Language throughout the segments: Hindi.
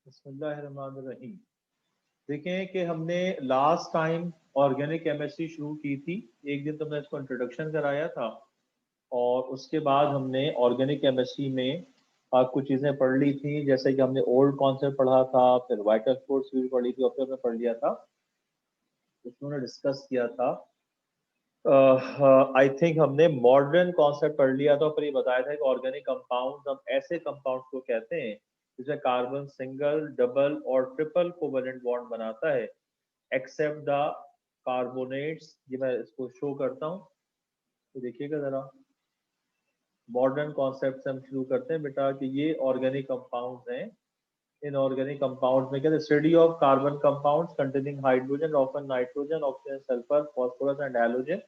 बिस्मिल्लाहिर्रहमानिर्रहीम। देखें कि हमने लास्ट टाइम ऑर्गेनिक केमिस्ट्री शुरू की थी। एक दिन तुमने इसको इंट्रोडक्शन कराया था और उसके बाद हमने ऑर्गेनिक केमिस्ट्री में कुछ चीज़ें पढ़ ली थी, जैसे कि हमने ओल्ड कॉन्सेप्ट पढ़ा था, फिर वाइटल फोर्स भी पढ़ी थी और फिर हमने पढ़ लिया था, उसमें हमने डिस्कस किया था। आई थिंक हमने मॉडर्न कॉन्सेप्ट पढ़ लिया था और फिर ये बताया था कि ऑर्गेनिक कंपाउंड हम ऐसे कंपाउंड को कहते हैं जिसमें कार्बन सिंगल, डबल और ट्रिपल कोवेलेंट बॉन्ड बनाता है, एक्सेप्ट द कार्बोनेट्स। ये मैं इसको शो करता हूँ तो देखिएगा जरा। मॉडर्न कॉन्सेप्ट से हम शुरू करते हैं बेटा कि ये ऑर्गेनिक कंपाउंड्स हैं। इन ऑर्गेनिक कंपाउंड्स में कहते हैं study of carbon compounds containing hydrogen, oxygen, nitrogen, oxygen, sulphur, phosphorus and halogen,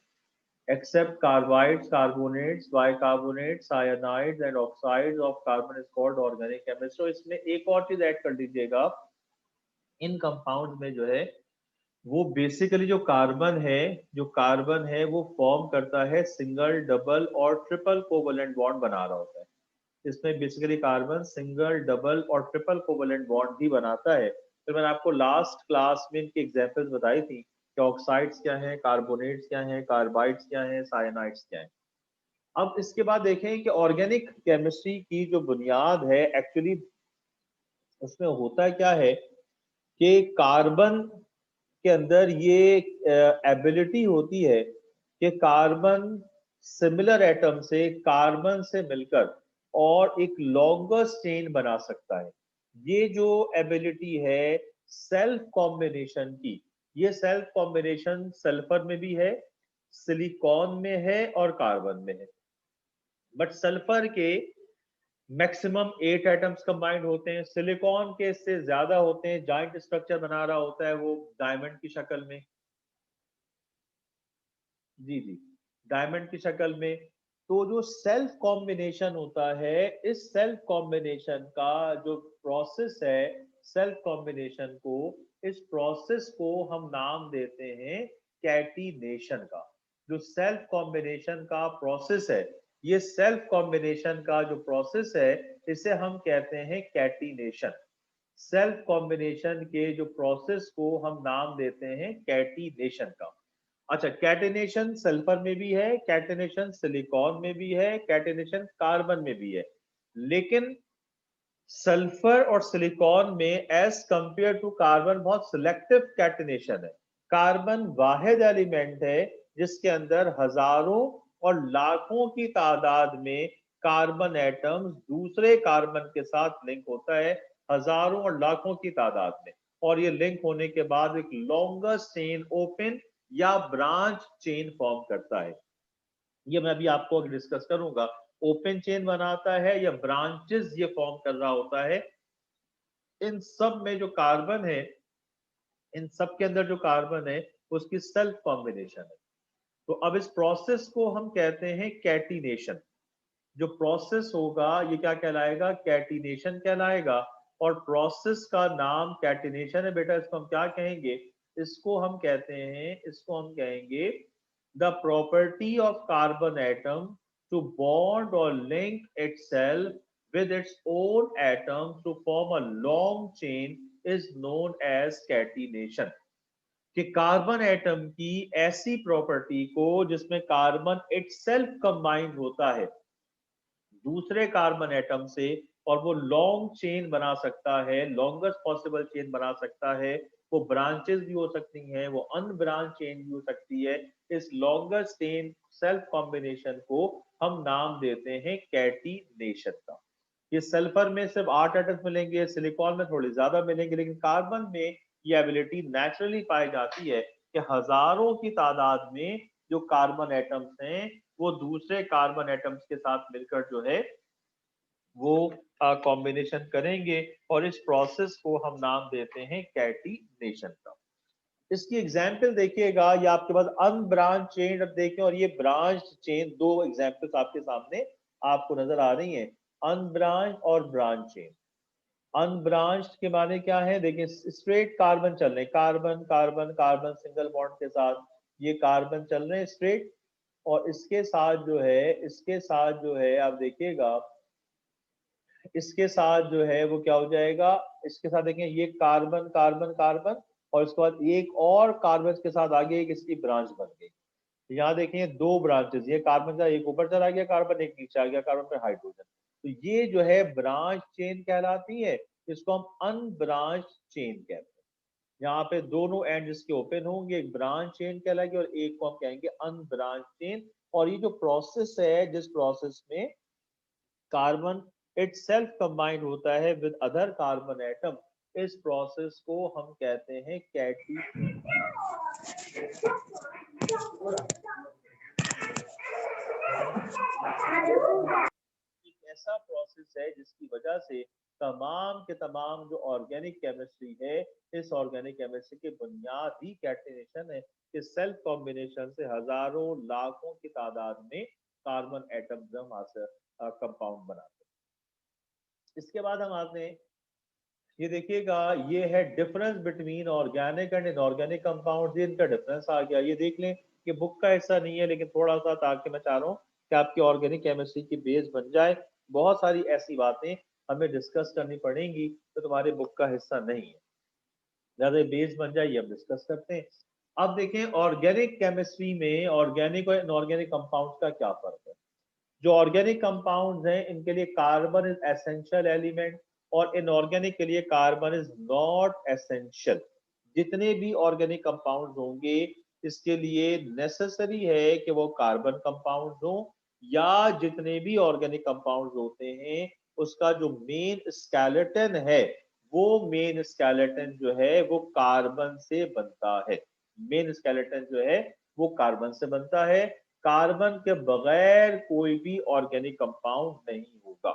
except carbides, carbonates, bicarbonates, cyanides and oxides of carbon is called organic chemistry। तो इसमें एक और चीज ऐड कर दीजिएगा, इन कंपाउंड में जो है वो बेसिकली जो कार्बन है वो फॉर्म करता है सिंगल, डबल और ट्रिपल कोवलेंट बॉन्ड बना रहा होता है। इसमें बेसिकली कार्बन सिंगल, डबल और ट्रिपल कोवलेंट बॉन्ड ही बनाता है। तो मैंने आपको लास्ट क्लास में इनकी एग्जांपल्स बताई थी कि ऑक्साइड्स क्या हैं, कार्बोनेट्स क्या हैं, कार्बाइड्स क्या हैं, साइनाइड्स क्या हैं। अब इसके बाद देखें कि ऑर्गेनिक केमिस्ट्री की जो बुनियाद है एक्चुअली उसमें होता क्या है कि कार्बन के अंदर ये एबिलिटी होती है कि कार्बन सिमिलर एटम से, कार्बन से मिलकर और एक लॉन्गेस्ट चेन बना सकता है। ये जो एबिलिटी है सेल्फ कॉम्बिनेशन की, ये सेल्फ कॉम्बिनेशन सल्फर में भी है, सिलिकॉन में है और कार्बन में है। बट सल्फर के मैक्सिमम 8 एटम्स कंबाइंड होते हैं, सिलिकॉन के इससे ज्यादा होते हैं। जॉइंट स्ट्रक्चर बना रहा होता है वो डायमंड की शक्ल में। जी जी, डायमंड की शक्ल में। तो जो सेल्फ कॉम्बिनेशन होता है, इस सेल्फ कॉम्बिनेशन का जो प्रोसेस है, सेल्फ कॉम्बिनेशन को, इस प्रोसेस को हम नाम देते हैं कैटिनेशन का। जो सेल्फ कॉम्बिनेशन का प्रोसेस है, ये सेल्फ कॉम्बिनेशन का जो प्रोसेस है इसे हम कहते हैं कैटिनेशन। सेल्फ कॉम्बिनेशन के जो प्रोसेस को हम नाम देते हैं कैटिनेशन का। अच्छा, कैटेनेशन सल्फर में भी है, कैटेनेशन सिलिकॉन में भी है, कैटेनेशन कार्बन में भी है। लेकिन सल्फर और सिलिकॉन में एज कंपेयर टू कार्बन बहुत सिलेक्टिव कैटेनेशन है। कार्बन वाहिद एलिमेंट है जिसके अंदर हजारों और लाखों की तादाद में कार्बन एटम्स दूसरे कार्बन के साथ लिंक होता है, हजारों और लाखों की तादाद में। और ये लिंक होने के बाद एक लॉन्गेस्ट चेन, ओपन या ब्रांच चेन फॉर्म करता है। ये मैं अभी आपको डिस्कस करूंगा, ओपन चेन बनाता है या ब्रांचेस ये फॉर्म कर रहा होता है। इन सब में जो कार्बन है, इन सब के अंदर जो कार्बन है उसकी सेल्फ कॉम्बिनेशन है। तो अब इस प्रोसेस को हम कहते हैं कैटिनेशन। जो प्रोसेस होगा ये क्या कहलाएगा, कैटिनेशन कहलाएगा। और प्रोसेस का नाम कैटिनेशन है बेटा। इसको हम क्या कहेंगे, इसको हम कहेंगे the property of carbon atom to bond और link itself with its own atom to form a long chain is known as catenation। कि कार्बन एटम की ऐसी प्रॉपर्टी को जिसमें कार्बन इटसेल्फ कंबाइंड होता है दूसरे कार्बन एटम से और वो लॉन्ग चेन बना सकता है, लॉन्गेस्ट पॉसिबल चेन बना सकता है। वो ब्रांचेस भी हो सकती हैं, वो अनब्रांच चेन भी हो सकती है। इस लॉन्गेस्ट चेन सेल्फ कॉम्बिनेशन को हम नाम देते हैं कैटिनेशन का। ये सल्फर में सिर्फ 8 एटम्स मिलेंगे, सिलिकॉन में थोड़े ज्यादा मिलेंगे, लेकिन कार्बन में ये एबिलिटी नेचुरली पाई जाती है कि हजारों की तादाद में जो कार्बन एटम्स हैं वो दूसरे कार्बन एटम्स के साथ मिलकर जो है वो कॉम्बिनेशन करेंगे और इस प्रोसेस को हम नाम देते हैं कैटिनेशन का। इसकी एग्जाम्पल देखिएगा, ये आपके पास अनब्रांच चेन, अब देखें, और ये ब्रांच चेन, दो एग्जाम्पल्स आपके सामने आपको नजर आ रही हैं, अनब्रांच और ब्रांच चेन। अनब्रांच्ड के माने क्या है, देखिए स्ट्रेट कार्बन चल रहे हैं, carbon carbon carbon single bond के साथ ये कार्बन चल रहे हैं स्ट्रेट। और इसके साथ जो है आप देखिएगा इसके साथ जो है वो क्या हो जाएगा, इसके साथ देखें ये कार्बन कार्बन कार्बन, और इसके बाद एक और कार्बन के साथ आगे एक इसकी ब्रांच बन गई। यहाँ देखें दो ब्रांचेस, ये कार्बन का एक ऊपर चला गया कार्बन, एक नीचे आ गया कार्बन पे हाइड्रोजन। तो ये जो है ब्रांच चेन कहलाती है, इसको हम अनब्रांच चेन कहते हैं। यहाँ पे दोनों एंड इसके ओपन होंगे, एक ब्रांच चेन कहलाएगी और एक को हम कहेंगे अनब्रांच चेन। और ये जो प्रोसेस है, जिस प्रोसेस में कार्बन इटसेल्फ कंबाइंड होता है विद अदर कार्बन एटम, इस प्रोसेस को हम कहते हैं कैटीन। एक ऐसा प्रोसेस है जिसकी वजह से तमाम के तमाम जो ऑर्गेनिक केमिस्ट्री है, इस ऑर्गेनिक केमिस्ट्री की बुनियाद ही कैटिनेशन है कि सेल्फ कॉम्बिनेशन से हजारों लाखों की तादाद में कार्बन एटम्स हम कंपाउंड बनाते हैं। इसके बाद हम आते हैं, ये देखिएगा, ये है difference between organic and inorganic compound. इनका डिफरेंस आ गया, ये देख लें कि बुक का हिस्सा नहीं है, लेकिन थोड़ा सा, ताकि मैं चाह रहा हूँ कि आपकी ऑर्गेनिक केमिस्ट्री की बेस बन जाए। बहुत सारी ऐसी बातें हमें डिस्कस करनी पड़ेंगी तो तुम्हारे बुक का हिस्सा नहीं है, ज्यादा बेस बन जाए, ये हम डिस्कस करते हैं। अब देखें ऑर्गेनिक केमिस्ट्री में ऑर्गेनिक और इनऑर्गेनिक कंपाउंड का क्या फर्क है। जो ऑर्गेनिक कंपाउंड्स हैं इनके लिए कार्बन इज एसेंशियल एलिमेंट, और इनऑर्गेनिक के लिए कार्बन इज नॉट एसेंशियल। जितने भी ऑर्गेनिक कंपाउंड्स होंगे इसके लिए नेसेसरी है कि वो कार्बन कंपाउंड्स हो, या जितने भी ऑर्गेनिक कंपाउंड्स होते हैं उसका जो मेन स्केलेटन है, वो मेन स्केलेटन जो है वो कार्बन से बनता है। मेन स्केलेटन जो है वो कार्बन से बनता है। कार्बन के बगैर कोई भी ऑर्गेनिक कंपाउंड नहीं होगा।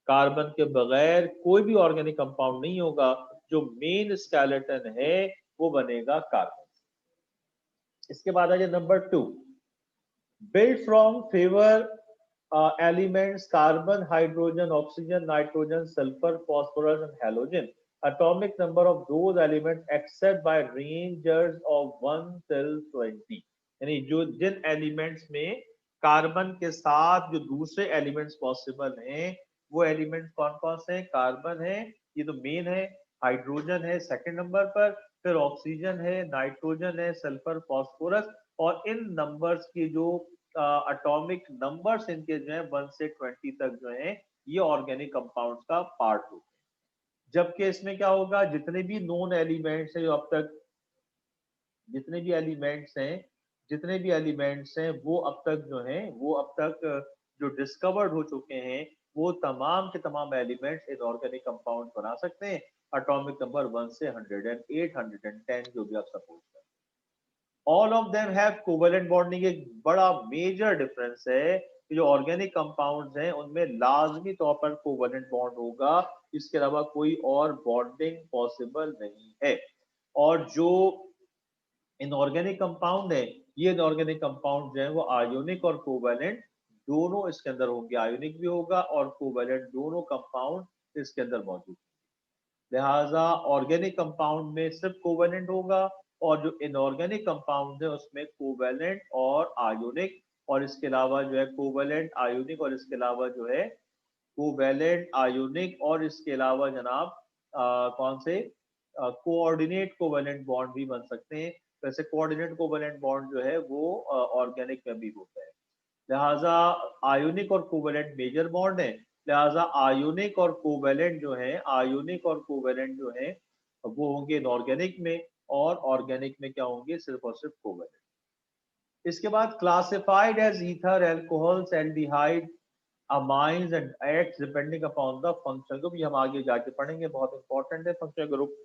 कार्बन के बगैर कोई भी ऑर्गेनिक कंपाउंड नहीं होगा। जो मेन स्केलेटन है वो बनेगा कार्बन। इसके बाद आ जाए number 2, built from favor elements carbon, hydrogen, oxygen, nitrogen, sulfur, phosphorus, and halogen. Atomic number of those elements except by ranges of 1 till 20. यानी जो जिन एलिमेंट्स में कार्बन के साथ जो दूसरे एलिमेंट्स पॉसिबल हैं, वो एलिमेंट्स कौन कौन से हैं? कार्बन है, ये तो मेन है, हाइड्रोजन है सेकंड नंबर पर, फिर ऑक्सीजन है, नाइट्रोजन है, सल्फर, फास्फोरस। और इन नंबर्स की जो एटॉमिक नंबर्स इनके जो है 1 से 20 तक जो है ये ऑर्गेनिक कंपाउंड्स का पार्ट होते हैं। जबकि इसमें क्या होगा, जितने भी नोन एलिमेंट्स हैं जो अब तक, जितने भी एलिमेंट्स हैं, जितने भी एलिमेंट्स हैं वो अब तक जो हैं, वो अब तक जो डिस्कवर्ड हो चुके हैं, वो तमाम के तमाम एलिमेंट्स इनऑर्गेनिक कंपाउंड बना सकते हैं। एटॉमिक नंबर 1 से 108 110 जो भी आप सपोज करें। All of them have covalent bonding. एक बड़ा मेजर डिफरेंस है कि जो ऑर्गेनिक कंपाउंड्स हैं उनमें लाजमी तौर पर कोवेलेंट बॉन्ड होगा, इसके अलावा कोई और बॉन्डिंग पॉसिबल नहीं है। और जो इनऑर्गेनिक कंपाउंड है, ये इनऑर्गेनिक कंपाउंड जो है वो आयोनिक और कोवेलेंट दोनों इसके अंदर होंगे। आयोनिक भी होगा और कोवेलेंट, दोनों कंपाउंड इसके अंदर मौजूद। लिहाजा ऑर्गेनिक कंपाउंड में सिर्फ कोवेलेंट होगा, और जो इनऑर्गेनिक कंपाउंड है उसमें कोवेलेंट और आयोनिक, और इसके अलावा जो है कोवेलेंट आयोनिक, और इसके अलावा जो है कोवेलेंट आयोनिक, और इसके अलावा जनाब कौन से कोऑर्डिनेट कोवेलेंट बॉन्ड भी बन सकते हैं। वैसे कोऑर्डिनेट कोवेलेंट बॉन्ड जो है वो ऑर्गेनिक में भी होता है। लिहाजा आयोनिक और कोवेलेंट मेजर बॉन्ड है। लिहाजा आयोनिक और कोवेलेंट जो है, आयोनिक और कोवेलेंट जो है वो होंगे इनऑर्गेनिक में, और ऑर्गेनिक में क्या होंगे? सिर्फ और सिर्फ कोवेलेंट। इसके बाद classified as ether, alcohols, aldehyde, amines and acids depending upon the functional group. ये हम आगे जाके पढ़ेंगे, बहुत इंपॉर्टेंट है फंक्शनल ग्रुप,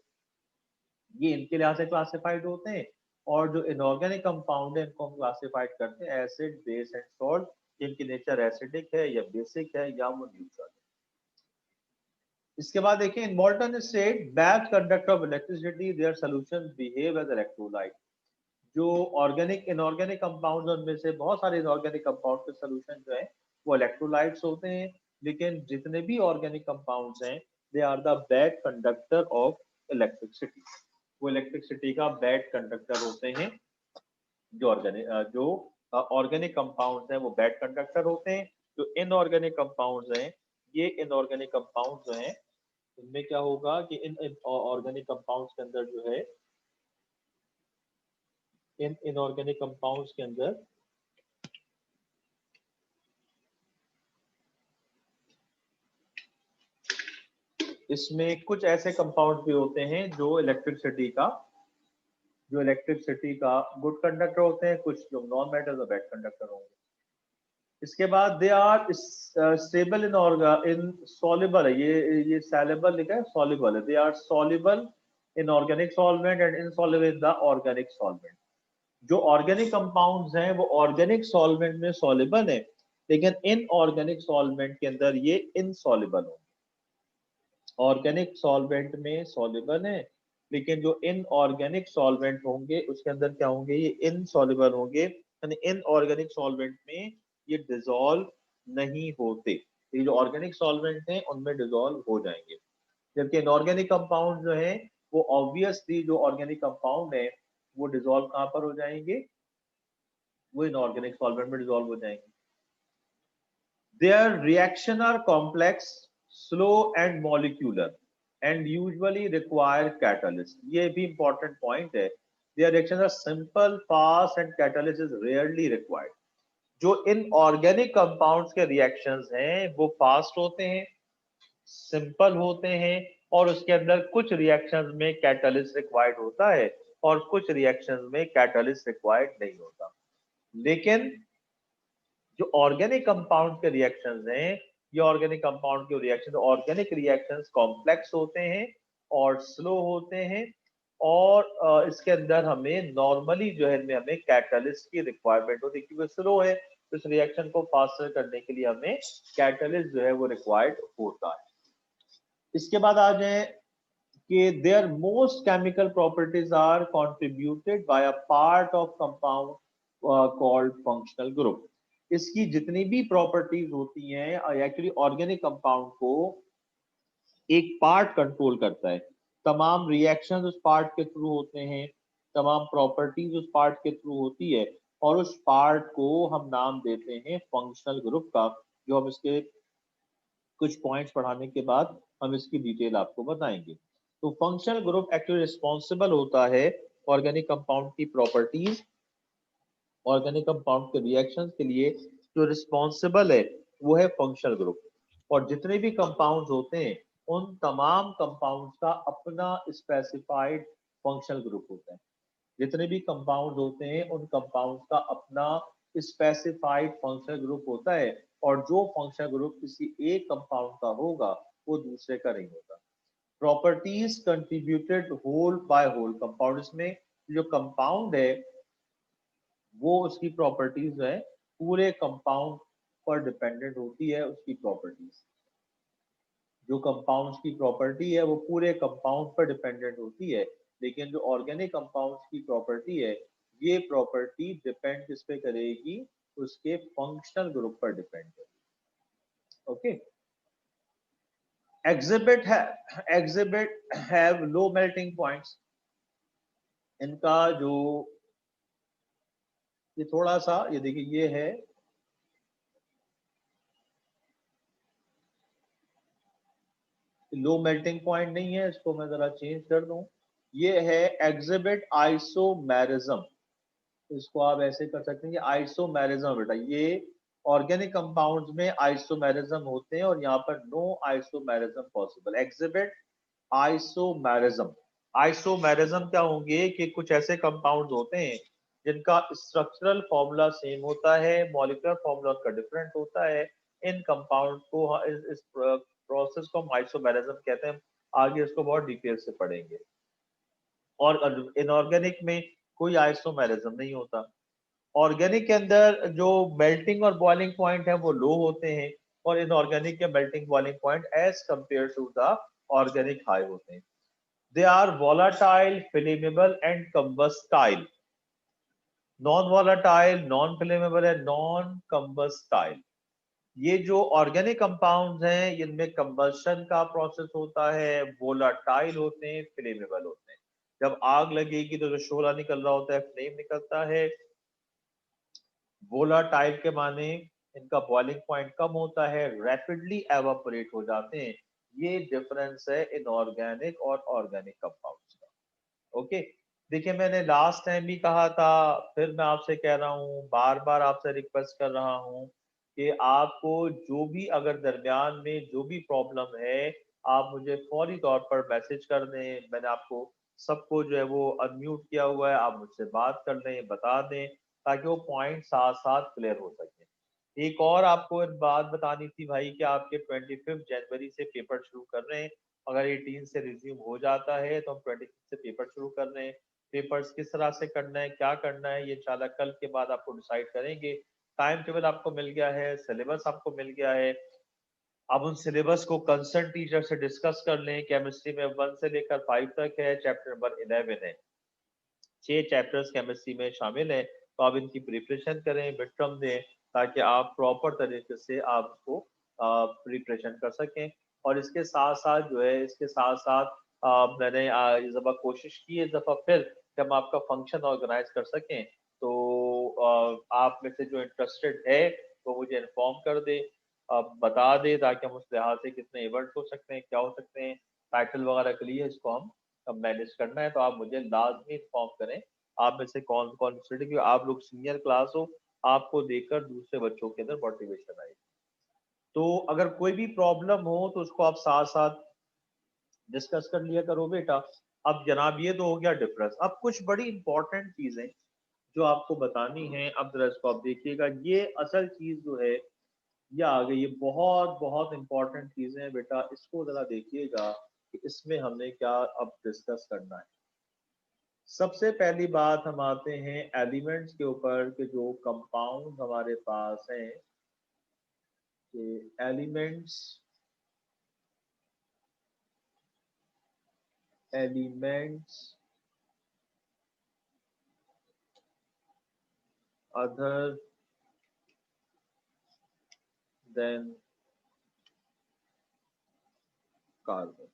ये इनके लिहाज से क्लासिफाइड होते हैं। और जो इनऑर्गेनिक कंपाउंड है इनको हम क्लासिफाइड करते हैं एसिड, बेस एंड सॉल्ट, जिनकी नेचर एसिडिक है या बेसिक है या वो न्यूट्रल है। इसके बाद देखिए, in molten state batch conduct of electricity their solutions behave as electrolyte. जो ऑर्गेनिक इनऑर्गेनिक कंपाउंड, उनमें से बहुत सारे इनऑर्गेनिक कंपाउंड के सॉल्यूशन जो है वो इलेक्ट्रोलाइट्स होते हैं। लेकिन जितने भी ऑर्गेनिक कंपाउंड्स हैं they are the bad conductor of electricity. वो इलेक्ट्रिसिटी का बैड कंडक्टर होते हैं। जो ऑर्गेनिक कंपाउंड्स हैं वो बैड कंडक्टर होते हैं। जो इनऑर्गेनिक कंपाउंड्स हैं ये इनऑर्गेनिक कंपाउंड जो हैं इनमें क्या होगा कि इन ऑर्गेनिक कंपाउंड्स के अंदर जो है, इन इनऑर्गेनिक कंपाउंड्स के अंदर इसमें कुछ ऐसे कंपाउंड भी होते हैं जो इलेक्ट्रिसिटी का गुड कंडक्टर होते हैं, कुछ जो नॉन मेटल और बैड कंडक्टर होंगे। इसके बाद they are stable insoluble है, ये सॉल्युबल लिखा है, सॉल्युबल है, they are soluble in organic solvent and insoluble in the organic solvent. जो ऑर्गेनिक कंपाउंड्स हैं वो ऑर्गेनिक सॉल्वेंट में सॉल्युबल है, लेकिन इन ऑर्गेनिक सॉल्वेंट के अंदर ये इनसॉल्युबल होंगे। ऑर्गेनिक सॉल्वेंट में सॉल्युबल है, लेकिन जो इनऑर्गेनिक सॉल्वेंट होंगे उसके अंदर क्या होंगे, ये इनसॉल्युबल होंगे, यानी इनऑर्गेनिक सॉल्वेंट में ये डिसॉल्व नहीं होते। ये जो ऑर्गेनिक सॉल्वेंट हैं उनमें डिसॉल्व हो जाएंगे, जबकि इनऑर्गेनिक कंपाउंड जो है वो ऑब्वियसली जो ऑर्गेनिक कंपाउंड है वो डिसॉल्व कहाँ पर हो जाएंगे, वो इनऑर्गेनिक सॉल्वेंट में डिसॉल्व हो जाएंगे। Their reaction are complex, slow and molecular and usually require catalyst. ये भी important point है। Their reactions are simple, fast and catalyst is rarely required. जो inorganic compounds के reactions हैं वो fast होते हैं, simple होते हैं और उसके अंदर कुछ reactions में catalyst required होता है और कुछ reactions में catalyst required नहीं होता। लेकिन जो ऑर्गेनिक कंपाउंड के रिएक्शंस हैं, ये ऑर्गेनिक कंपाउंड के रिएक्शन ऑर्गेनिक रिएक्शंस कॉम्प्लेक्स होते हैं और स्लो होते हैं और इसके अंदर हमें नॉर्मली जो है इनमें हमें कैटलिस्ट की रिक्वायरमेंट होती है, क्योंकि स्लो है तो इस रिएक्शन को फास्टर करने के लिए हमें कैटलिस्ट जो है वो रिक्वायर्ड होता है। इसके बाद आ जाए कि their most chemical properties are contributed by a part of compound called functional group. इसकी जितनी भी प्रॉपर्टीज होती हैं एक्चुअली ऑर्गेनिक कंपाउंड को एक पार्ट कंट्रोल करता है, तमाम रिएक्शंस उस पार्ट के थ्रू होते हैं, तमाम प्रॉपर्टीज उस पार्ट के थ्रू होती है और उस पार्ट को हम नाम देते हैं फंक्शनल ग्रुप का, जो हम इसके कुछ पॉइंट्स पढ़ाने के बाद हम इसकी डिटेल आपको बताएंगे। तो फंक्शनल ग्रुप एक्चुअली रिस्पॉन्सिबल होता है ऑर्गेनिक कंपाउंड की प्रॉपर्टीज, ऑर्गेनिक कंपाउंड के रिएक्शंस के लिए जो रिस्पॉन्सिबल है वो है फंक्शनल ग्रुप। और जितने भी कंपाउंड्स होते हैं उन तमाम कंपाउंड्स का अपना स्पेसिफाइड फंक्शनल ग्रुप होता है। जितने भी कंपाउंड्स होते हैं उन कंपाउंड्स का अपना स्पेसिफाइड फंक्शनल ग्रुप होता है और जो फंक्शनल ग्रुप किसी एक कंपाउंड का होगा वो दूसरे का नहीं होता। Properties contributed whole by whole compound, में जो कंपाउंड है वो उसकी प्रॉपर्टीज जो है पूरे कंपाउंड पर डिपेंडेंट होती है, उसकी प्रॉपर्टीज जो कंपाउंड्स की प्रॉपर्टी है वो पूरे कंपाउंड पर डिपेंडेंट होती है, लेकिन जो ऑर्गेनिक कंपाउंड्स की प्रॉपर्टी है ये प्रॉपर्टी डिपेंड किस पे करेगी, उसके फंक्शनल ग्रुप पर डिपेंड करेगी। Okay, exhibit have low melting points. इनका जो ये थोड़ा सा ये देखिए ये है लो मेल्टिंग पॉइंट नहीं है, इसको मैं जरा चेंज कर दूं, ये है एग्जिबिट आइसोमेरिज्म। इसको आप ऐसे कर सकते हैं कि आइसोमेरिज्म, बेटा ये ऑर्गेनिक कंपाउंड्स में आइसोमेरिज्म होते हैं और यहाँ पर no isomerism possible. Exhibit isomerism, isomerism क्या होंगे कि कुछ ऐसे कंपाउंड्स होते हैं जिनका स्ट्रक्चरल फॉर्मूला सेम होता है, मॉलिक्यूलर फॉर्मूला उसका डिफरेंट होता है। इन कंपाउंड को इस प्रोसेस को हम आइसोमेरिज्म कहते हैं, आगे इसको बहुत डिटेल से पढ़ेंगे। और इनऑर्गेनिक में कोई आइसोमेरिज्म नहीं होता। ऑर्गेनिक के अंदर जो मेल्टिंग और बॉइलिंग पॉइंट है वो लो होते हैं और इनऑर्गेनिक के melting boiling point as compare to the organic high होते हैं। They are volatile, flammable and combustible. Non volatile, non flammable है, नॉन कंबस्टाइल। ये जो ऑर्गेनिक कंपाउंड्स हैं इनमें कंबशन का प्रोसेस होता है, वोलाटाइल होते हैं, फ्लेमेबल होते हैं। जब आग लगेगी तो जो शोला निकल रहा होता है फ्लेम निकलता है। वोलाटाइल के माने इनका बॉइलिंग पॉइंट कम होता है, रैपिडली एवापोरेट हो जाते हैं। ये डिफरेंस है इनऑर्गेनिक और ऑर्गेनिक कंपाउंड्स का। ओके, देखिए मैंने लास्ट टाइम भी कहा था, फिर मैं आपसे कह रहा हूँ, बार बार आपसे रिक्वेस्ट कर रहा हूँ कि आपको जो भी अगर दरमियान में जो भी प्रॉब्लम है, आप मुझे फौरी तौर पर मैसेज कर दें। मैंने आपको सबको जो है वो अनम्यूट किया हुआ है, आप मुझसे बात कर लें, बता दें, ताकि वो पॉइंट साथ साथ क्लियर हो सके। एक और आपको एक बात बतानी थी भाई कि आपके 25 जनवरी से पेपर शुरू कर रहे हैं। अगर 18 से रिज्यूम हो जाता है तो हम 25 से पेपर शुरू कर रहे हैं। पेपर्स किस तरह से करना है, क्या करना है, ये इंशाल्लाह कल के बाद आपको डिसाइड करेंगे। टाइम टेबल आपको मिल गया है, सिलेबस आपको मिल गया है। अब उन सिलेबस को कंसर्न टीचर से डिस्कस कर लें। केमिस्ट्री में 1 से लेकर 5 तक है, चैप्टर नंबर 11 है, 6 चैप्टर्स केमिस्ट्री में शामिल है। तो आप इनकी प्रिपरेशन करें, मिड टर्म दें, ताकि आप प्रॉपर तरीके से आप उसको प्रिपरेशन कर सकें। और इसके साथ साथ जो है, इसके साथ साथ मैंने इस दफ़ा कोशिश की है, इस दफ़ा फिर कि हम आपका फंक्शन ऑर्गेनाइज कर सकें। तो आप में से जो इंटरेस्टेड है वो मुझे इन्फॉर्म कर दे, बता दे, ताकि हम उस लिहाज से कितने इवेंट हो सकते हैं, क्या हो सकते हैं, टाइटल वगैरह के लिए इसको हम मैनेज करना है। तो आप मुझे लाजमी इन्फॉर्म करें आप में से कौन कौन स्टूडेंट, क्योंकि आप लोग सीनियर क्लास हो, आपको देखकर दूसरे बच्चों के अंदर मोटिवेशन आएगी। तो अगर कोई भी प्रॉब्लम हो तो उसको आप साथ साथ डिस्कस कर लिया करो बेटा। अब जनाब ये तो हो गया डिफरेंस। अब कुछ बड़ी इंपॉर्टेंट चीजें जो आपको बतानी है, अब जरा इसको आप देखिएगा। ये असल चीज जो है ये आ गई, ये बहुत बहुत इंपॉर्टेंट चीजें हैं बेटा, इसको जरा देखिएगा कि इसमें हमने क्या अब डिस्कस करना है। सबसे पहली बात हम आते हैं एलिमेंट्स के ऊपर कि जो कंपाउंड हमारे पास हैं, कि elements elements other than carbon.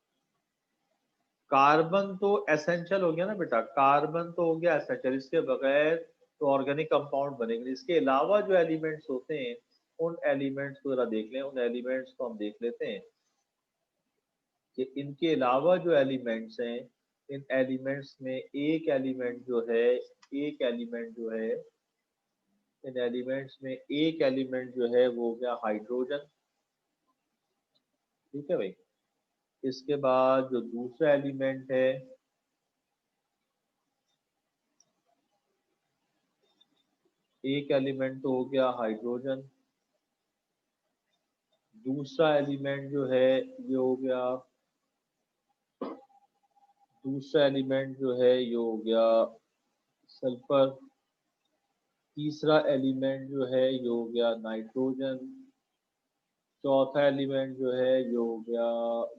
Carbon तो एसेंशियल हो गया ना बेटा, कार्बन तो हो गया एसेंशियल, इसके बगैर तो ऑर्गेनिक कंपाउंड बनेंगे। इसके अलावा जो एलिमेंट्स होते हैं, उन एलिमेंट्स को जरा देख लें, उन एलिमेंट्स को हम देख लेते हैं कि इनके अलावा जो एलिमेंट्स हैं, इन एलिमेंट्स में एक एलिमेंट जो है, एक एलिमेंट जो है, इन एलिमेंट्स में एक एलिमेंट जो है वो हो गया हाइड्रोजन। ठीक है भाई। इसके बाद जो दूसरा एलिमेंट है, एक एलिमेंट तो हो गया हाइड्रोजन, दूसरा एलिमेंट जो है ये हो गया, दूसरा एलिमेंट जो है ये हो गया सल्फर, तीसरा एलिमेंट जो है ये हो गया नाइट्रोजन, चौथा एलिमेंट जो है ये हो गया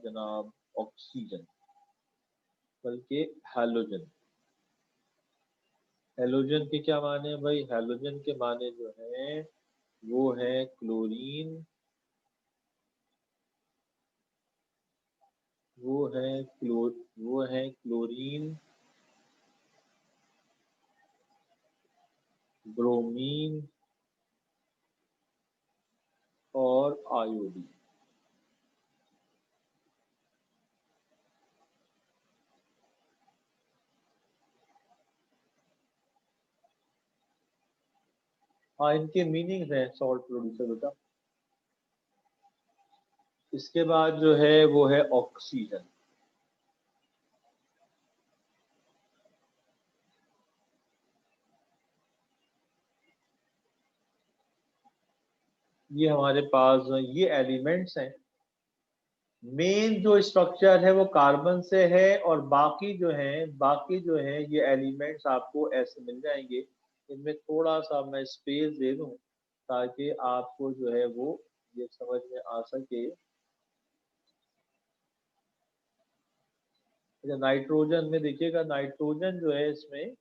जनाब ऑक्सीजन, बल्कि हैलोजन। हैलोजन के क्या माने हैं भाई? हैलोजन के माने जो है वो है क्लोरीन, वो है वो है क्लोरीन, ब्रोमीन और आयोडीन। हाँ, इनके मीनिंग्स हैं सॉल्ट प्रोड्यूसर बेटा। इसके बाद जो है वो है ऑक्सीजन। ये हमारे पास ये एलिमेंट्स हैं। मेन जो स्ट्रक्चर है वो कार्बन से है, और बाकी जो है ये एलिमेंट्स आपको ऐसे मिल जाएंगे। इनमें थोड़ा सा मैं स्पेस दे दूं ताकि आपको जो है वो ये समझ में आ सके। अच्छा, नाइट्रोजन में देखिएगा, नाइट्रोजन जो है इसमें,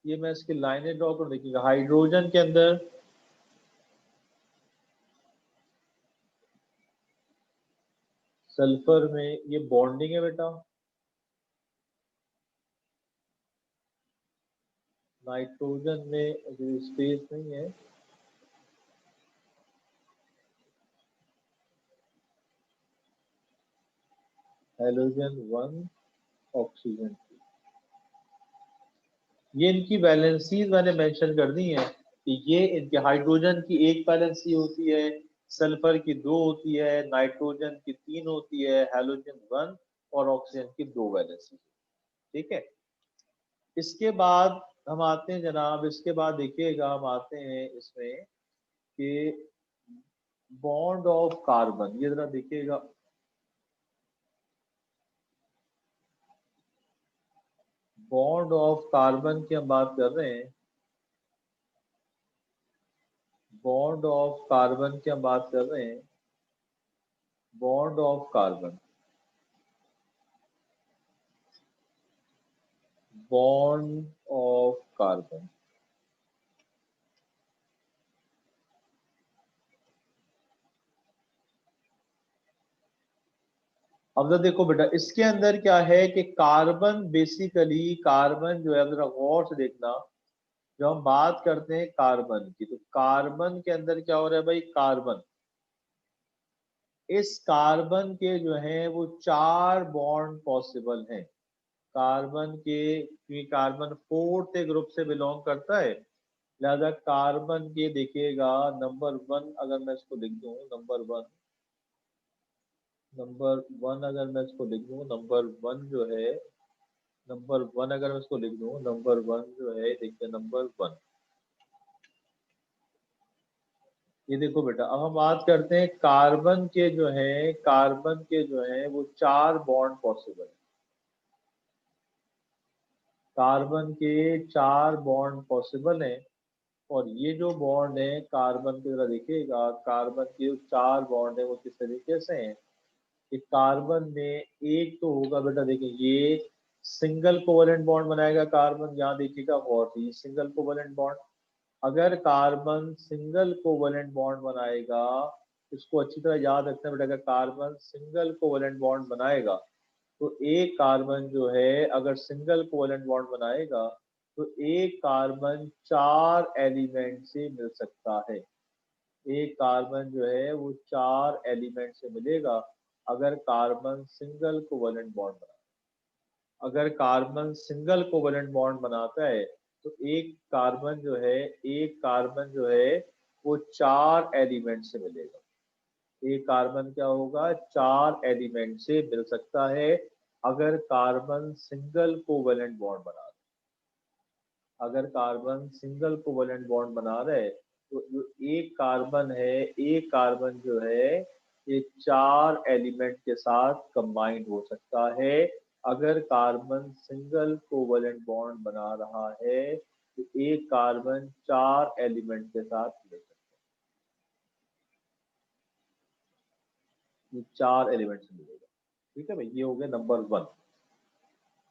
ये मैं इसकी लाइनें ड्रॉ कर, देखिएगा हाइड्रोजन के अंदर सल्फर में ये बॉन्डिंग है बेटा, नाइट्रोजन में अभी स्पेस नहीं है, हेलोजन 1 ऑक्सीजन 2। ये इनकी वैलेंसीज मैंने मेंशन कर दी है कि ये इनके हाइड्रोजन की एक वैलेंसी होती है, सल्फर की 2 होती है, नाइट्रोजन की 3 होती है, हेलोजन 1 और ऑक्सीजन की 2 वैलेंसी। ठीक है, इसके बाद हम आते हैं जनाब, इसके बाद देखिएगा हम आते हैं इसमें कि बॉन्ड ऑफ कार्बन, ये जरा देखिएगा, बॉन्ड ऑफ कार्बन की हम बात कर रहे हैं, बॉन्ड ऑफ कार्बन की हम बात कर रहे हैं, bond of carbon, bond of carbon. अब तो देखो बेटा, इसके अंदर क्या है कि कार्बन, बेसिकली कार्बन जो है, जरा गौर से देखना, जब हम बात करते हैं कार्बन की, तो कार्बन के अंदर क्या हो रहा है भाई, कार्बन, इस कार्बन के जो है वो 4 बॉन्ड पॉसिबल हैं। कार्बन के, क्योंकि कार्बन 4th ग्रुप से बिलोंग करता है, लिहाजा कार्बन के देखिएगा नंबर 1, अगर मैं इसको लिख दूं नंबर 1, नंबर 1 अगर मैं इसको लिख दूं, नंबर 1 जो है, नंबर 1 अगर मैं इसको लिख दूं, नंबर 1 जो है, देखिए नंबर 1, ये देखो बेटा, अब हम बात करते हैं कार्बन के जो है, कार्बन के जो है वो 4 बॉन्ड पॉसिबल है। कार्बन के 4 बॉन्ड पॉसिबल हैं, और ये जो बॉन्ड है कार्बन की, जरा देखिएगा, कार्बन के जो 4 बॉन्ड है वो किस तरीके से हैं कि कार्बन में एक तो होगा बेटा, देखिए ये सिंगल कोवलेंट बॉन्ड बनाएगा कार्बन, यहाँ देखिएगा और ये सिंगल कोवलेंट बॉन्ड। अगर कार्बन सिंगल कोवलेंट बॉन्ड बनाएगा, इसको अच्छी तरह याद रखना बेटा, अगर कार्बन सिंगल कोवलेंट बॉन्ड बनाएगा तो एक कार्बन जो है अगर सिंगल कोवलेंट बॉन्ड बनाएगा तो एक कार्बन 4 एलिमेंट से मिल सकता है। एक कार्बन जो है वो 4 एलिमेंट से मिलेगा अगर कार्बन सिंगल कोवलेंट बॉन्ड बनाए। अगर कार्बन सिंगल कोवलेंट बॉन्ड बनाता है तो एक कार्बन जो है, एक कार्बन जो है वो 4 एलिमेंट से मिलेगा। एक कार्बन क्या होगा, 4 एलिमेंट से मिल सकता है अगर कार्बन सिंगल कोवलेंट बॉन्ड बना रहे। अगर कार्बन सिंगल कोवलेंट बॉन्ड बना रहे तो जो एक कार्बन है, एक कार्बन जो है ये 4 एलिमेंट के साथ कंबाइंड हो सकता है। अगर कार्बन सिंगल कोवलेंट बॉन्ड बना रहा है तो एक कार्बन 4 एलिमेंट के साथ मिल सकता है, ये 4 एलिमेंट से मिलेगा। ठीक है भाई, ये हो गया नंबर 1।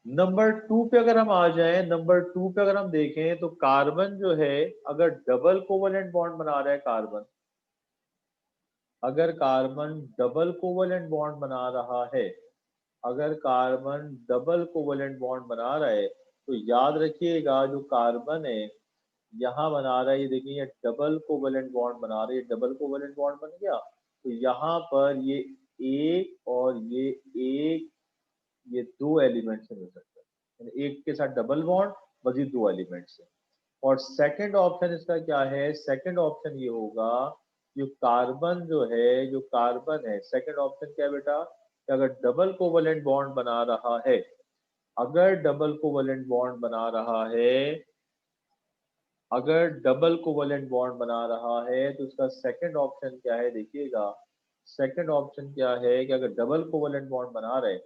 नंबर 2 पे अगर हम आ जाएं, नंबर 2 पे अगर हम देखें तो कार्बन जो है अगर डबल कोवलेंट बॉन्ड बना रहा है कार्बन, अगर कार्बन डबल कोवलेंट बॉन्ड बना रहा है, अगर कार्बन डबल कोवलेंट बॉन्ड बना रहा है तो याद रखिएगा जो कार्बन है यहाँ बना रहा है, ये देखिए ये डबल कोवलेंट बॉन्ड बना रहा है, ये डबल कोवलेंट बॉन्ड बन गया, तो यहाँ पर ये एक और ये एक, ये 2 एलिमेंट से मिल सकता है, यानी एक के साथ डबल बॉन्ड, मजीद 2 एलिमेंट से। और सेकंड ऑप्शन इसका क्या है, सेकंड ऑप्शन ये होगा, जो कार्बन जो है, जो कार्बन है, सेकंड ऑप्शन क्या है बेटा, कि अगर डबल कोवलेंट बॉन्ड बना रहा है, अगर डबल कोवलेंट बॉन्ड बना रहा है, अगर डबल कोवलेंट बॉन्ड बना रहा है तो उसका सेकंड ऑप्शन क्या है, देखिएगा सेकंड ऑप्शन क्या है कि अगर डबल कोवलेंट बॉन्ड बना रहे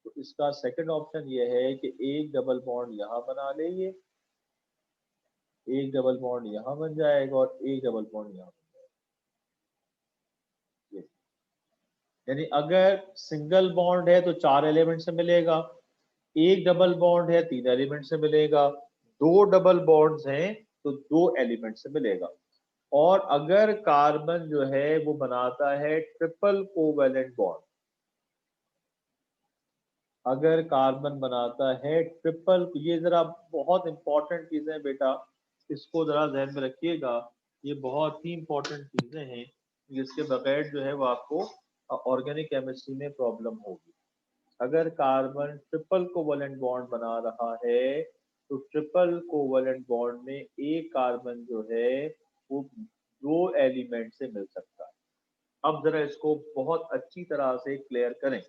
तो इसका सेकंड ऑप्शन ये है कि एक डबल बॉन्ड यहाँ बना ले, ये एक डबल बॉन्ड यहाँ बन जाएगा और एक डबल बॉन्ड यहाँ बन जाएगा। यानी अगर सिंगल बॉन्ड है तो 4 एलिमेंट से मिलेगा, एक डबल बॉन्ड है 3 एलिमेंट से मिलेगा, दो डबल बॉन्ड्स हैं तो 2 एलिमेंट से मिलेगा। और अगर कार्बन जो है वो बनाता है ट्रिपल कोवैलेंट बॉन्ड, अगर कार्बन बनाता है ट्रिपल, ये जरा बहुत इंपॉर्टेंट चीजें हैं बेटा, इसको जरा ध्यान में रखिएगा। ये बहुत ही इंपॉर्टेंट चीजें हैं जिसके बगैर जो है वो आपको ऑर्गेनिक केमिस्ट्री में प्रॉब्लम होगी। अगर कार्बन ट्रिपल कोवलेंट बॉन्ड बना रहा है तो ट्रिपल कोवलेंट बॉन्ड में एक कार्बन जो है वो दो एलिमेंट से मिल सकता है। अब जरा इसको बहुत अच्छी तरह से क्लियर करें।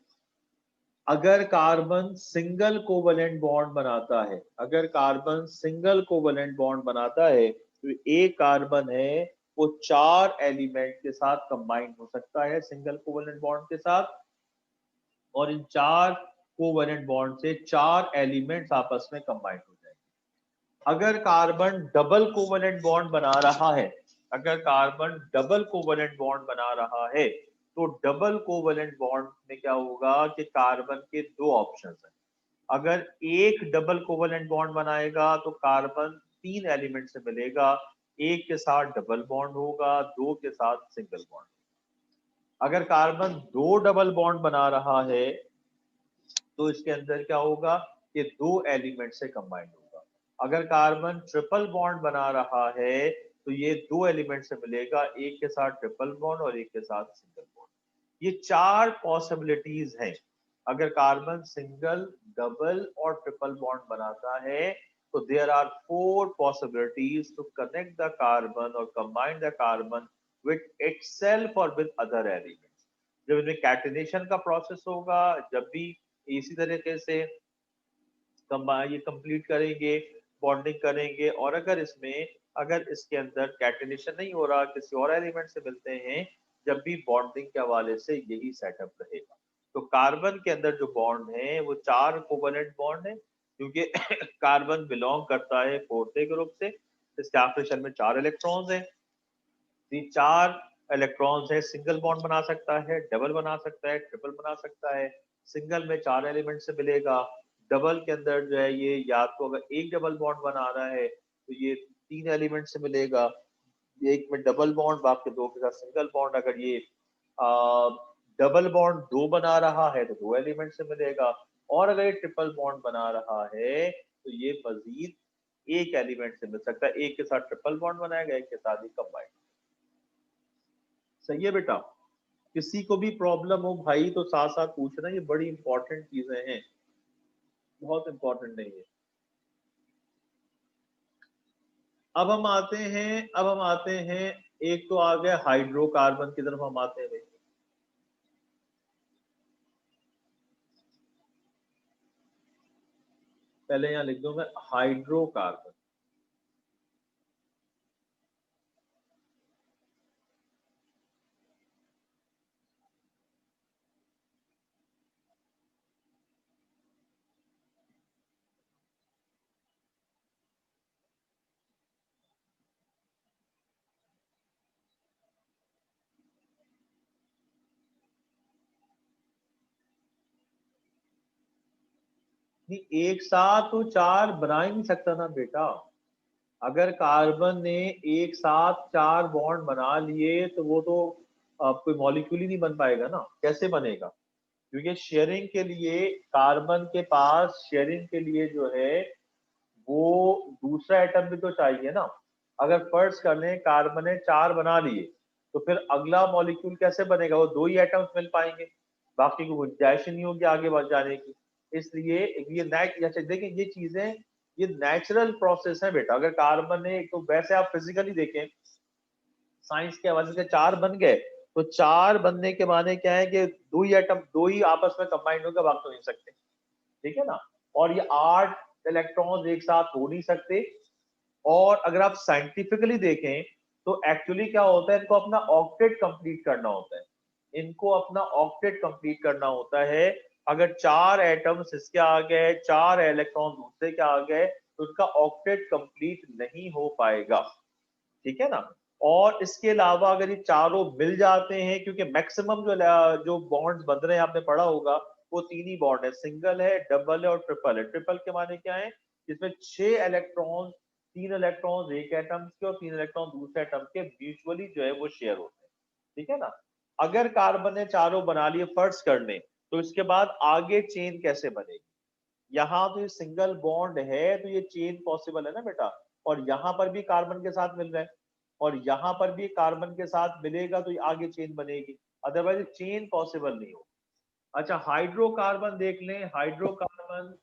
अगर कार्बन सिंगल कोवलेंट बॉन्ड बनाता है, अगर कार्बन सिंगल कोवलेंट बॉन्ड बनाता है तो एक कार्बन है वो चार एलिमेंट के साथ कंबाइन हो सकता है सिंगल कोवलेंट बॉन्ड के साथ, और इन चार कोवलेंट बॉन्ड से चार एलिमेंट्स आपस में कंबाइन हो जाएंगे। अगर कार्बन डबल कोवलेंट बॉन्ड बना रहा है, अगर कार्बन डबल कोवलेंट बॉन्ड बना रहा है तो डबल कोवलेंट बॉन्ड में क्या होगा कि कार्बन के दो ऑप्शंस हैं। अगर एक डबल कोवलेंट बॉन्ड बनाएगा तो कार्बन तीन एलिमेंट से मिलेगा, एक के साथ डबल बॉन्ड होगा, दो के साथ सिंगल बॉन्ड। अगर कार्बन दो डबल बॉन्ड बना रहा है तो इसके अंदर क्या होगा कि दो एलिमेंट से कंबाइंड होगा। अगर कार्बन ट्रिपल बॉन्ड बना रहा है तो ये दो एलिमेंट से मिलेगा, एक के साथ ट्रिपल बॉन्ड और एक के साथ सिंगल बॉन्ड। ये चार पॉसिबिलिटीज हैं। अगर कार्बन सिंगल, डबल और ट्रिपल बॉन्ड बनाता है तो there are four possibilities to connect the carbon और combine the carbon with itself और विद अदर एलिमेंट्स। जब इनमें कैटिनेशन का प्रोसेस होगा, जब भी इसी तरीके से ये कंप्लीट करेंगे, बॉन्डिंग करेंगे, और अगर इसके अंदर कैटिनेशन नहीं हो रहा, किसी और एलिमेंट से मिलते हैं, जब भी बॉन्डिंग के हवाले से यही सेटअप रहेगा। तो कार्बन के अंदर जो बॉन्ड है वो चार कोवलेंट बॉन्ड है, क्योंकि कार्बन बिलोंग करता है फोर्थ ग्रुप से। इसके आपके शेल में चार इलेक्ट्रॉन्स हैं, ये चार इलेक्ट्रॉन्स है, सिंगल बॉन्ड बना सकता है, डबल बना सकता है, ट्रिपल बना सकता है। सिंगल में चार एलिमेंट से मिलेगा, डबल के अंदर जो है ये या तो अगर एक डबल बॉन्ड बना रहा है तो ये तीन एलिमेंट से मिलेगा, एक में डबल बॉन्ड बाकी दो के साथ सिंगल बॉन्ड। अगर ये डबल बॉन्ड दो बना रहा है तो दो एलिमेंट से मिलेगा, और अगर ये ट्रिपल बॉन्ड बना रहा है तो ये मजीद एक एलिमेंट से मिल सकता है, एक के साथ ट्रिपल बॉन्ड बनाएगा, एक के साथ ही कंबाइंड। सही है बेटा? किसी को भी प्रॉब्लम हो भाई तो साथ साथ पूछना, ये बड़ी इंपॉर्टेंट चीजें हैं, बहुत इंपॉर्टेंट नहीं है। अब हम आते हैं, एक तो आ गया हाइड्रोकार्बन की तरफ हम आते हैं। पहले यहां लिख दूं मैं हाइड्रोकार्बन। नहीं, एक साथ तो चार बना ही नहीं सकता ना बेटा। अगर कार्बन ने एक साथ चार बॉन्ड बना लिए तो वो तो कोई मॉलिक्यूल ही नहीं बन पाएगा ना, कैसे बनेगा? क्योंकि शेयरिंग के लिए कार्बन के पास शेयरिंग के लिए जो है वो दूसरा एटम भी तो चाहिए ना। अगर फर्ज कर लें कार्बन ने चार बना लिए तो फिर अगला मॉलिक्यूल कैसे बनेगा? वो दो ही एटम्स मिल पाएंगे, बाकी को गुंजाइश नहीं होगी आगे बढ़ जाने की। इसलिए ये जैसे देखिए ये चीजें, ये नेचुरल प्रोसेस है बेटा। अगर कार्बन ने, तो वैसे आप फिजिकली देखें, साइंस के हवाले से चार बन गए तो चार बनने के माने क्या है कि दो ही एटम, दो ही आपस में कंबाइंड होकर भाग तो नहीं सकते, ठीक है ना। और ये आठ इलेक्ट्रॉन्स एक साथ हो नहीं सकते। और अगर आप साइंटिफिकली देखें तो एक्चुअली क्या होता है, इनको अपना ऑक्टेट कंप्लीट करना होता है, इनको अपना ऑक्टेट कंप्लीट करना होता है। अगर चार एटम्स इसके आ गए, चार इलेक्ट्रॉन दूसरे के आ गए तो उसका ऑक्टेट कंप्लीट नहीं हो पाएगा, ठीक है ना। और इसके अलावा अगर ये चारों मिल जाते हैं, क्योंकि मैक्सिमम जो बॉन्ड्स बन रहे हैं आपने पढ़ा होगा वो तीन ही बॉन्ड है, सिंगल है, डबल है और ट्रिपल है। ट्रिपल के माने क्या है? जिसमें छह इलेक्ट्रॉन, तीन इलेक्ट्रॉन एक एटम के और तीन इलेक्ट्रॉन दूसरे एटम के म्यूचुअली जो है वो शेयर होते हैं, ठीक है ना। अगर कार्बन ने चारों बना लिए फर्ज कर लें तो इसके बाद आगे चेन कैसे बनेगी? यहाँ तो ये सिंगल बॉन्ड है तो ये चेन पॉसिबल है ना बेटा, और यहाँ पर भी कार्बन के साथ मिल रहा है और यहाँ पर भी कार्बन के साथ मिलेगा तो ये आगे चेन बनेगी, अदरवाइज चेन पॉसिबल नहीं हो। अच्छा हाइड्रोकार्बन देख लें, हाइड्रोकार्बन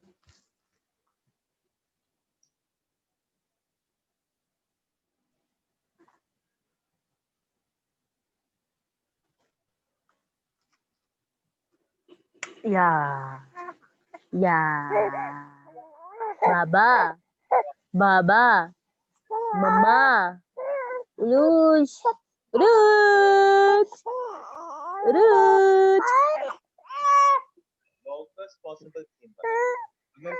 या या बाबा बाबा मम्मा रुच रुच रुच लॉन्गेस्ट पॉसिबल चेन बना, अगर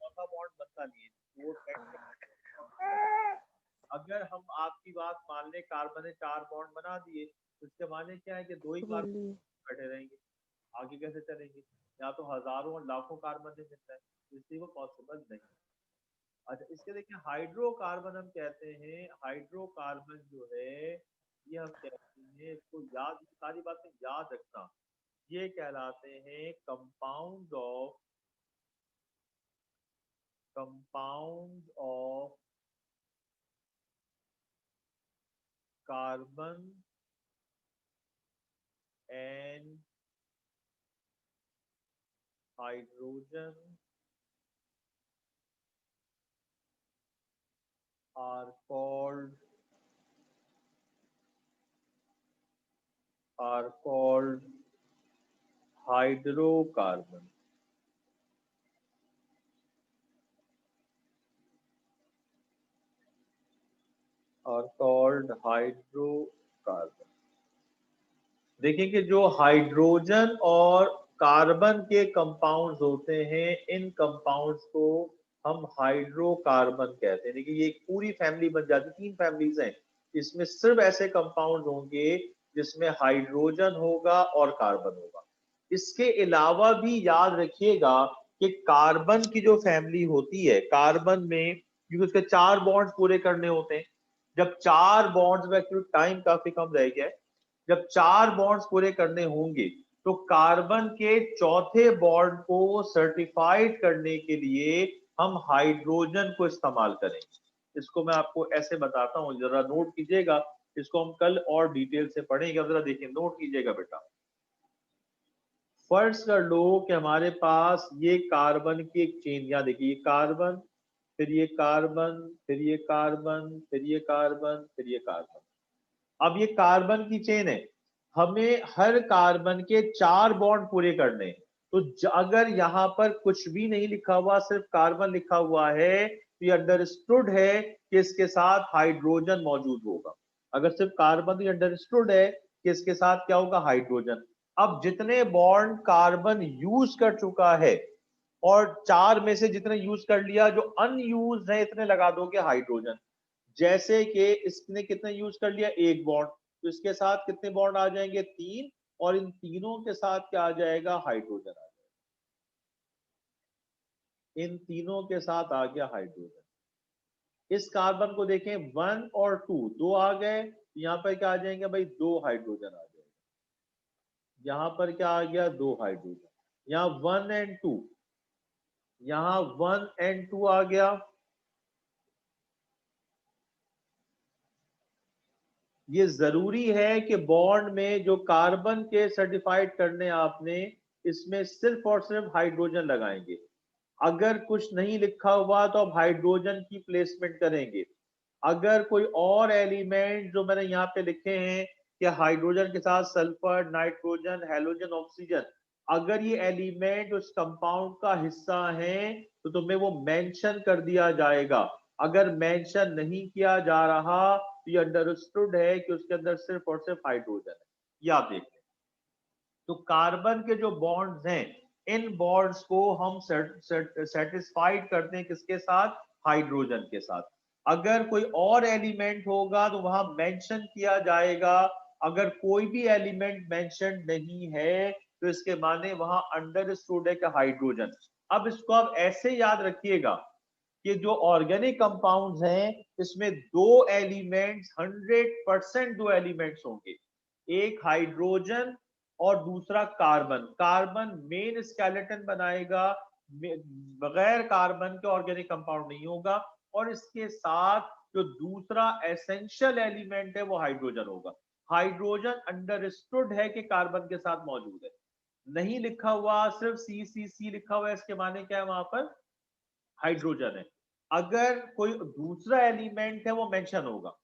चौथा बॉन्ड बनता नहीं है, अगर हम आपकी बात मान ले कार्बन ने 4 बॉन्ड बना दिए तो इसके माने क्या है कि 2 ही कार्बन बैठे रहेंगे, आगे कैसे चलेंगे? या तो हजारों और लाखों कार्बन से मिलता है, इसलिए वो पॉसिबल नहीं। अच्छा इसके देखिए हाइड्रोकार्बन हम कहते हैं, हाइड्रोकार्बन जो है ये हम कहते हैं, इसको याद, सारी बातें याद रखना, ये कहलाते हैं compound of carbon and hydrogen are called hydrocarbon. Are called hydrocarbon. देखिए कि जो हाइड्रोजन और कार्बन के कंपाउंड्स होते हैं, इन कंपाउंड्स को हम हाइड्रोकार्बन कहते हैं। देखिए ये एक पूरी फैमिली बन जाती है, 3 फैमिलीज हैं, इसमें सिर्फ ऐसे कंपाउंड होंगे जिसमें हाइड्रोजन होगा और कार्बन होगा। इसके अलावा भी याद रखिएगा कि कार्बन की जो फैमिली होती है, कार्बन में क्योंकि उसके 4 बॉन्ड्स पूरे करने होते हैं, जब 4 बॉन्ड्स में, एक्चुअली टाइम काफी कम रह गया है, जब 4 बॉन्ड्स पूरे करने होंगे तो कार्बन के चौथे बॉन्ड को सर्टिफाइड करने के लिए हम हाइड्रोजन को इस्तेमाल करेंगे। इसको मैं आपको ऐसे बताता हूं, जरा नोट कीजिएगा, इसको हम कल और डिटेल से पढ़ेंगे। जरा देखिए, नोट कीजिएगा बेटा। फर्स्ट कर लो कि हमारे पास ये कार्बन की एक चेन, या देखिए ये कार्बन, फिर ये कार्बन, फिर ये कार्बन, फिर ये कार्बन, फिर ये कार्बन। अब ये कार्बन की चेन है, हमें हर कार्बन के 4 बॉन्ड पूरे करने हैं। तो अगर यहाँ पर कुछ भी नहीं लिखा हुआ, सिर्फ कार्बन लिखा हुआ है, तो ये अंडरस्टूड है कि इसके साथ हाइड्रोजन मौजूद होगा। अगर सिर्फ कार्बन, ही अंडरस्टूड है कि इसके साथ क्या होगा, हाइड्रोजन। अब जितने बॉन्ड कार्बन यूज कर चुका है और 4 में से जितने यूज कर लिया, जो अनयूज है इतने लगा दोगे हाइड्रोजन। जैसे कि इसने कितने यूज कर लिया, 1 बॉन्ड, तो इसके साथ कितने बॉन्ड आ जाएंगे, 3, और इन तीनों के साथ क्या आ जाएगा, हाइड्रोजन आ जाएगा। इन तीनों के साथ आ गया हाइड्रोजन। इस कार्बन को देखें, 1 और 2 दो आ गए, यहाँ पर क्या आ जाएंगे भाई, 2 हाइड्रोजन आ जाएगा। यहाँ पर क्या आ गया, 2 हाइड्रोजन। यहाँ 1 एंड 2, यहाँ 1 एंड 2 आ गया। ये जरूरी है कि बॉन्ड में जो कार्बन के सर्टिफाइड करने आपने, इसमें सिर्फ और सिर्फ हाइड्रोजन लगाएंगे। अगर कुछ नहीं लिखा हुआ तो आप हाइड्रोजन की प्लेसमेंट करेंगे। अगर कोई और एलिमेंट जो मैंने यहाँ पे लिखे हैं कि हाइड्रोजन के साथ सल्फर, नाइट्रोजन, हेलोजन, ऑक्सीजन, अगर ये एलिमेंट उस कंपाउंड का हिस्सा है तो तुम्हें वो मेंशन कर दिया जाएगा। अगर मेंशन नहीं किया जा रहा तो ये अंडरस्टूड है कि उसके अंदर सिर्फ और सिर्फ हाइड्रोजन है। ये आप देख लें। तो कार्बन के जो बॉन्ड्स हैं, इन बॉन्ड्स को हम सेटिस्फाइड करते हैं किसके साथ, हाइड्रोजन के साथ। अगर कोई और एलिमेंट होगा तो वहां मेंशन किया जाएगा। अगर कोई भी एलिमेंट मेंशन नहीं है तो इसके माने वहां अंडरस्टूड है कि हाइड्रोजन। अब इसको आप ऐसे याद रखिएगा कि जो ऑर्गेनिक कंपाउंड्स हैं इसमें 2 एलिमेंट्स 100% 2 एलिमेंट्स होंगे, एक हाइड्रोजन और दूसरा कार्बन। कार्बन मेन स्केलेटन बनाएगा, बगैर कार्बन के ऑर्गेनिक कंपाउंड नहीं होगा। और इसके साथ जो दूसरा एसेंशियल एलिमेंट है वो हाइड्रोजन होगा। हाइड्रोजन अंडरस्टूड है कि कार्बन के साथ मौजूद है, नहीं लिखा हुआ, सिर्फ सी सी सी लिखा हुआ है, इसके माने क्या है, वहां पर हाइड्रोजन है। अगर कोई दूसरा एलिमेंट है वो मेंशन होगा,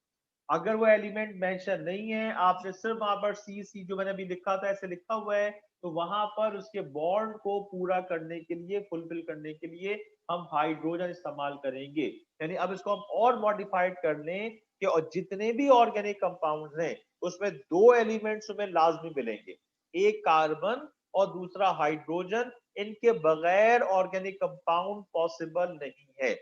अगर वो एलिमेंट मेंशन नहीं है, आपने सिर्फ वहां पर सी सी जो मैंने अभी लिखा था ऐसे लिखा हुआ है, तो वहां पर उसके बॉन्ड को पूरा करने के लिए, फुलफिल करने के लिए हम हाइड्रोजन इस्तेमाल करेंगे। यानी अब इसको हम और मॉडिफाइड कर लें कि और जितने भी ऑर्गेनिक कंपाउंड्स हैं उसमें दो एलिमेंट्स में लाजमी मिलेंगे, एक कार्बन और दूसरा हाइड्रोजन। इनके बगैर ऑर्गेनिक कंपाउंड पॉसिबल नहीं है।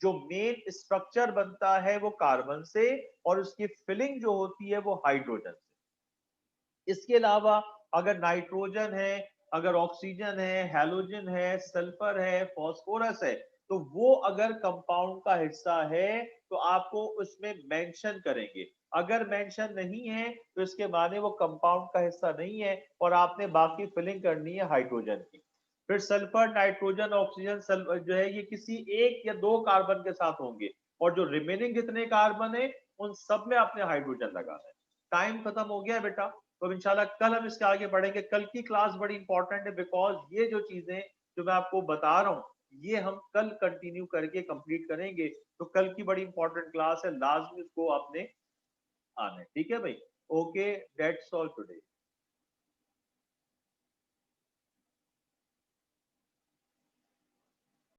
जो मेन स्ट्रक्चर बनता है वो कार्बन से और उसकी फिलिंग जो होती है वो हाइड्रोजन से। इसके अलावा अगर नाइट्रोजन है, अगर ऑक्सीजन है, हैलोजन है, सल्फर है, फास्फोरस है, तो वो अगर कंपाउंड का हिस्सा है तो आपको उसमें मेंशन करेंगे। अगर मेंशन नहीं है तो इसके माने वो कंपाउंड का हिस्सा नहीं है और आपने बाकी फिलिंग करनी है हाइड्रोजन की। फिर सल्फर, नाइट्रोजन, ऑक्सीजन जो है ये किसी एक या दो कार्बन के साथ होंगे और जो रिमेनिंग जितने कार्बन है उन सब में आपने हाइड्रोजन लगाना है। टाइम खत्म हो गया है बेटा, तो इंशाल्लाह कल हम इसके आगे बढ़ेंगे। कल की क्लास बड़ी इंपॉर्टेंट है बिकॉज ये जो चीजें जो मैं आपको बता रहा हूँ ये हम कल कंटिन्यू करके कंप्लीट करेंगे। तो कल की बड़ी इंपॉर्टेंट क्लास है, लाजमी उसको आपने आना है, ठीक है भाई। Okay, that's all today.